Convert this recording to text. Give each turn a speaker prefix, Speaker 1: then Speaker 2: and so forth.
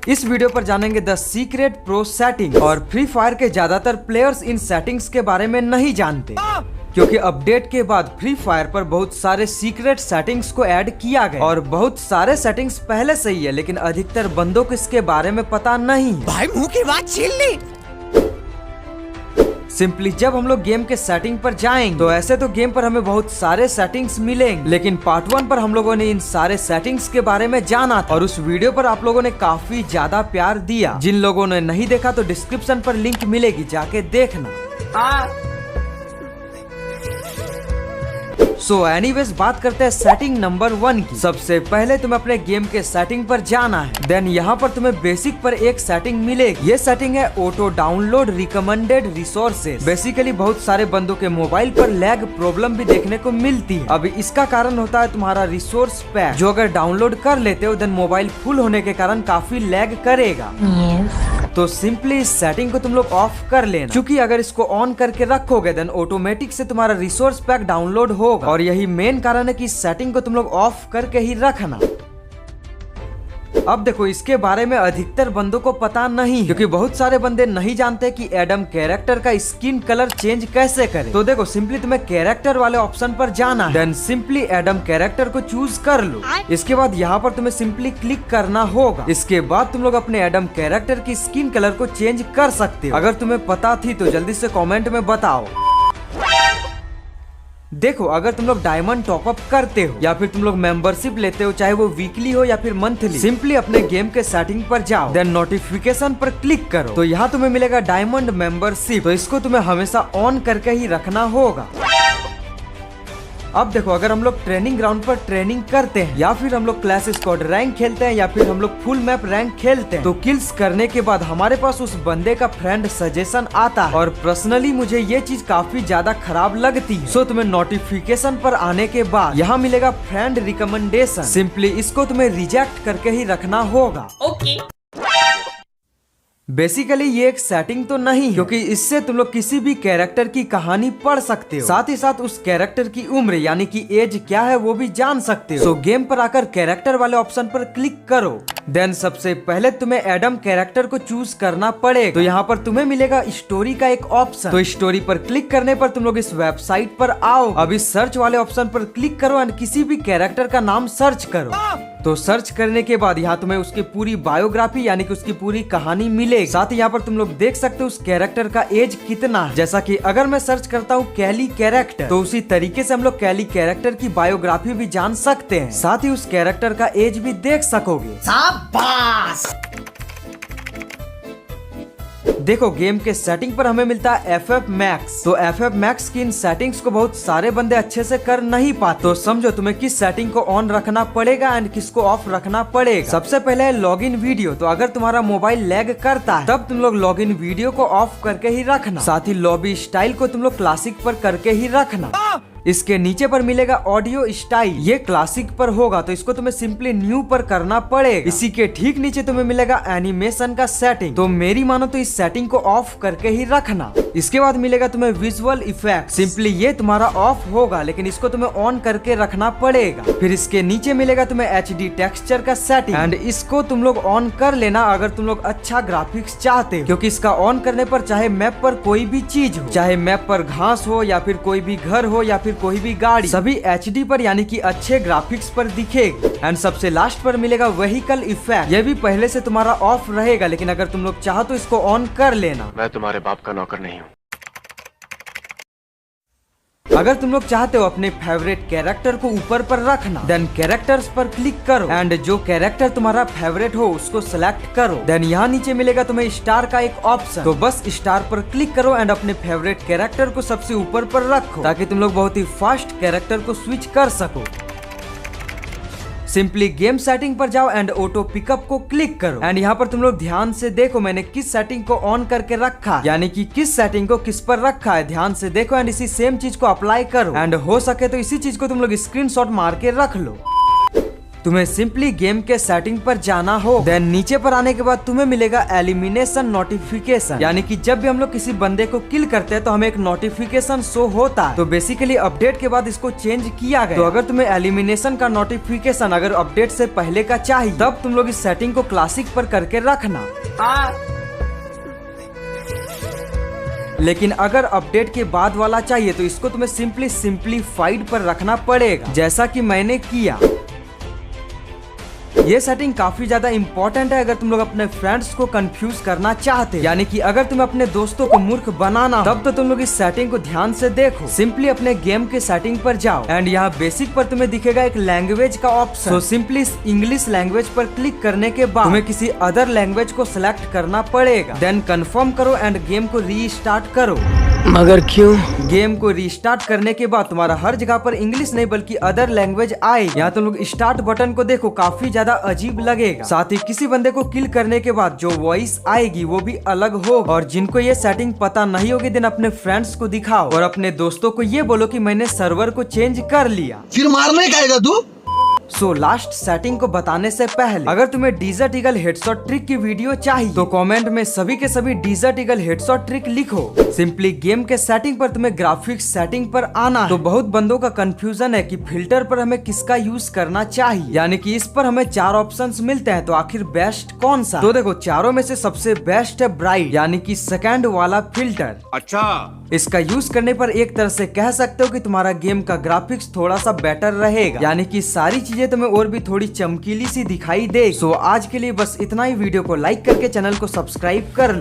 Speaker 1: इस वीडियो पर जानेंगे द सीक्रेट प्रो सेटिंग। और फ्री फायर के ज्यादातर प्लेयर्स इन सेटिंग्स के बारे में नहीं जानते, क्योंकि अपडेट के बाद फ्री फायर पर बहुत सारे सीक्रेट सेटिंग्स को ऐड किया गया और बहुत सारे सेटिंग्स पहले से ही है, लेकिन अधिकतर बंदों को इसके बारे में पता नहीं।
Speaker 2: भाई मुंह की बात छीन ली।
Speaker 1: सिंपली जब हम लोग गेम के सेटिंग पर जाएंगे तो ऐसे तो गेम पर हमें बहुत सारे सेटिंग्स मिलेंगे, लेकिन पार्ट 1 पर हम लोगों ने इन सारे सेटिंग्स के बारे में जाना था और उस वीडियो पर आप लोगों ने काफी ज्यादा प्यार दिया। जिन लोगों ने नहीं देखा तो डिस्क्रिप्शन पर लिंक मिलेगी, जाके देखना। सो एनीवेज बात करते हैं सेटिंग नंबर 1 की। सबसे पहले तुम्हें अपने गेम के सेटिंग पर जाना है। देन यहाँ पर तुम्हें बेसिक पर एक सेटिंग मिलेगी। ये सेटिंग है auto download recommended resources. Basically बहुत सारे बंदों के मोबाइल पर लैग प्रॉब्लम भी देखने को मिलती है। अभी इसका कारण होता है तुम्हारा रिसोर्स पैक, जो अगर डाउनलोड कर लेते हो देन मोबाइल फुल होने के कारण काफी लैग करेगा। तो सिंपली इस सेटिंग को तुम लोग ऑफ कर लेना, क्योंकि अगर इसको ऑन करके रखोगे देन ऑटोमेटिक से तुम्हारा रिसोर्स पैक डाउनलोड होगा और यही मेन कारण है कि इस सेटिंग को तुम लोग ऑफ करके ही रखना। अब देखो, इसके बारे में अधिकतर बंदों को पता नहीं, क्योंकि बहुत सारे बंदे नहीं जानते कि एडम कैरेक्टर का स्किन कलर चेंज कैसे करें। तो देखो, सिंपली तुम्हें कैरेक्टर वाले ऑप्शन पर जाना है, देन सिंपली एडम कैरेक्टर को चूज कर लो। इसके बाद यहाँ पर तुम्हें सिंपली क्लिक करना होगा। इसके बाद तुम लोग अपने एडम कैरेक्टर की स्किन कलर को चेंज कर सकते हो। अगर तुम्हें पता थी तो जल्दी से कॉमेंट में बताओ। देखो, अगर तुम लोग डायमंड टॉपअप करते हो या फिर तुम लोग मेंबरशिप लेते हो, चाहे वो वीकली हो या फिर मंथली, सिंपली अपने गेम के सेटिंग पर जाओ, देन नोटिफिकेशन पर क्लिक करो। तो यहाँ तुम्हें मिलेगा डायमंड मेंबरशिप। तो इसको तुम्हें हमेशा ऑन करके ही रखना होगा। अब देखो, अगर हम लोग ट्रेनिंग ग्राउंड पर ट्रेनिंग करते हैं या फिर हम लोग क्लैश स्क्वाड रैंक खेलते हैं या फिर हम लोग फुल मैप रैंक खेलते हैं, तो किल्स करने के बाद हमारे पास उस बंदे का फ्रेंड सजेशन आता है। और पर्सनली मुझे ये चीज काफी ज्यादा खराब लगती है। सो तुम्हें नोटिफिकेशन पर आने के बाद यहाँ मिलेगा फ्रेंड रिकमेंडेशन। सिंपली इसको तुम्हें रिजेक्ट करके ही रखना होगा।
Speaker 2: ओके।
Speaker 1: बेसिकली ये एक सेटिंग तो नहीं, क्योंकि इससे तुम लोग किसी भी कैरेक्टर की कहानी पढ़ सकते हो, साथ ही साथ उस कैरेक्टर की उम्र यानी कि एज क्या है वो भी जान सकते हो। सो गेम पर आकर कैरेक्टर वाले ऑप्शन पर क्लिक करो। देन सबसे पहले तुम्हें एडम कैरेक्टर को चूज करना पड़ेगा। तो यहाँ पर तुम्हें मिलेगा स्टोरी का एक ऑप्शन। तो स्टोरी पर क्लिक करने पर तुम लोग इस वेबसाइट पर आओ। अब इस सर्च वाले ऑप्शन पर क्लिक करो एंड किसी भी कैरेक्टर का नाम सर्च करो। तो सर्च करने के बाद यहाँ तुम्हें उसकी पूरी बायोग्राफी यानी कि उसकी पूरी कहानी मिलेगी। साथ ही यहाँ पर तुम लोग देख सकते हो उस कैरेक्टर का एज कितना है। जैसा कि अगर मैं सर्च करता हूँ कैली कैरेक्टर, तो उसी तरीके से हम लोग कैली कैरेक्टर की बायोग्राफी भी जान सकते हैं, साथ ही उस कैरेक्टर का एज भी देख सकोगे।
Speaker 2: शाबाश।
Speaker 1: देखो, गेम के सेटिंग पर हमें मिलता है FF Max। तो FF Max की इन सेटिंग्स को बहुत सारे बंदे अच्छे से कर नहीं पाते। तो समझो तुम्हें किस सेटिंग को ऑन रखना पड़ेगा एंड किसको ऑफ रखना पड़ेगा। सबसे पहले है लॉगिन वीडियो। तो अगर तुम्हारा मोबाइल लैग करता है तब तुम लोग लॉगिन वीडियो को ऑफ करके ही रखना। साथ ही लॉबी स्टाइल को तुम लोग क्लासिक पर करके ही रखना। इसके नीचे पर मिलेगा ऑडियो स्टाइल, ये क्लासिक पर होगा, तो इसको तुम्हें सिंपली न्यू पर करना पड़ेगा। इसी के ठीक नीचे तुम्हें मिलेगा एनिमेशन का सेटिंग। तो मेरी मानो तो इस सेटिंग को ऑफ करके ही रखना। इसके बाद मिलेगा तुम्हें विजुअल इफेक्ट, सिंपली ये तुम्हारा ऑफ होगा, लेकिन इसको तुम्हें ऑन करके रखना पड़ेगा। फिर इसके नीचे मिलेगा तुम्हें HD टेक्सचर का सेटिंग एंड इसको तुम लोग ऑन कर लेना अगर तुम लोग अच्छा ग्राफिक्स चाहते हो, क्योंकि इसका ऑन करने पर चाहे मैप पर कोई भी चीज हो, चाहे मैप पर घास हो या फिर कोई भी घर हो या फिर कोई भी गाड़ी, सभी HD पर यानी कि अच्छे ग्राफिक्स पर दिखेगी। एंड सबसे लास्ट पर मिलेगा व्हीकल इफेक्ट। ये भी पहले से तुम्हारा ऑफ रहेगा, लेकिन अगर तुम लोग चाहो तो इसको ऑन कर लेना।
Speaker 3: मैं तुम्हारे बाप का नौकर नहीं हूँ।
Speaker 1: अगर तुम लोग चाहते हो अपने फेवरेट कैरेक्टर को ऊपर पर रखना, देन कैरेक्टर्स पर क्लिक करो एंड जो कैरेक्टर तुम्हारा फेवरेट हो उसको सिलेक्ट करो। देन यहाँ नीचे मिलेगा तुम्हें स्टार का एक ऑप्शन। तो बस स्टार पर क्लिक करो एंड अपने फेवरेट कैरेक्टर को सबसे ऊपर पर रखो, ताकि तुम लोग बहुत ही फास्ट कैरेक्टर को स्विच कर सको। सिंपली गेम सेटिंग पर जाओ एंड ऑटो पिकअप को क्लिक करो एंड यहाँ पर तुम लोग ध्यान से देखो मैंने किस सेटिंग को ऑन करके रखा, यानी कि किस सेटिंग को किस पर रखा है। ध्यान से देखो एंड इसी सेम चीज को अप्लाई करो एंड हो सके तो इसी चीज को तुम लोग स्क्रीनशॉट मार के रख लो। तुम्हें सिंपली गेम के सेटिंग पर जाना हो। देन नीचे पर आने के बाद तुम्हें मिलेगा एलिमिनेशन नोटिफिकेशन, यानी कि जब भी हम लोग किसी बंदे को किल करते हैं तो हमें एक नोटिफिकेशन शो होता है। तो बेसिकली अपडेट के बाद इसको चेंज किया गया। तो अगर तुम्हें एलिमिनेशन का नोटिफिकेशन अगर अपडेट से पहले का चाहिए तब तुम लोग इस सेटिंग को क्लासिक पर करके रखना। लेकिन अगर अपडेट के बाद वाला चाहिए तो इसको तुम्हें सिंपली सिंपलीफाइड पर रखना पड़ेगा, जैसा कि मैंने किया। ये सेटिंग काफी ज्यादा इंपॉर्टेंट है अगर तुम लोग अपने फ्रेंड्स को कंफ्यूज करना चाहते हैं, यानी कि अगर तुम्हें अपने दोस्तों को मूर्ख बनाना तब तो तुम लोग इस सेटिंग को ध्यान से देखो। सिंपली अपने गेम के सेटिंग पर जाओ एंड यहाँ बेसिक पर तुम्हें दिखेगा एक लैंग्वेज का ऑप्शन। तो सिंपली इस इंग्लिश लैंग्वेज पर क्लिक करने के बाद तुम्हें किसी अदर लैंग्वेज को सिलेक्ट करना पड़ेगा। देन कंफर्म करो एंड गेम को रीस्टार्ट करो।
Speaker 2: मगर क्यों?
Speaker 1: गेम को रीस्टार्ट करने के बाद तुम्हारा हर जगह पर इंग्लिश नहीं बल्कि अदर लैंग्वेज आए। यहाँ तुम लोग स्टार्ट बटन को देखो, काफी ज्यादा अजीब लगेगा। साथ ही किसी बंदे को किल करने के बाद जो वॉइस आएगी वो भी अलग होगा। और जिनको ये सेटिंग पता नहीं होगी देन अपने फ्रेंड्स को दिखाओ और अपने दोस्तों को ये बोलो कि मैंने सर्वर को चेंज कर लिया।
Speaker 3: फिर मारने का आएगा तू।
Speaker 1: सो लास्ट सेटिंग को बताने से पहले अगर तुम्हें डिजर्ट ईगल हेडशॉट ट्रिक की वीडियो चाहिए तो कमेंट में सभी के सभी डिजर्ट ईगल हेडशॉट ट्रिक लिखो। सिंपली गेम के सेटिंग पर तुम्हें ग्राफिक्स सेटिंग पर आना है। तो बहुत बंदों का कंफ्यूजन है कि फिल्टर पर हमें किसका यूज करना चाहिए, यानी कि इस पर हमें 4 ऑप्शंस मिलते हैं, तो आखिर बेस्ट कौन सा? तो देखो चारों में से सबसे बेस्ट है ब्राइट, यानी कि सेकंड वाला फिल्टर।
Speaker 3: अच्छा,
Speaker 1: इसका यूज करने पर एक तरह से कह सकते हो कि तुम्हारा गेम का ग्राफिक्स थोड़ा सा बेटर रहेगा, यानी कि सारी चीजें तुम्हें और भी थोड़ी चमकीली सी दिखाई दे। सो आज के लिए बस इतना ही। वीडियो को लाइक करके चैनल को सब्सक्राइब कर लो।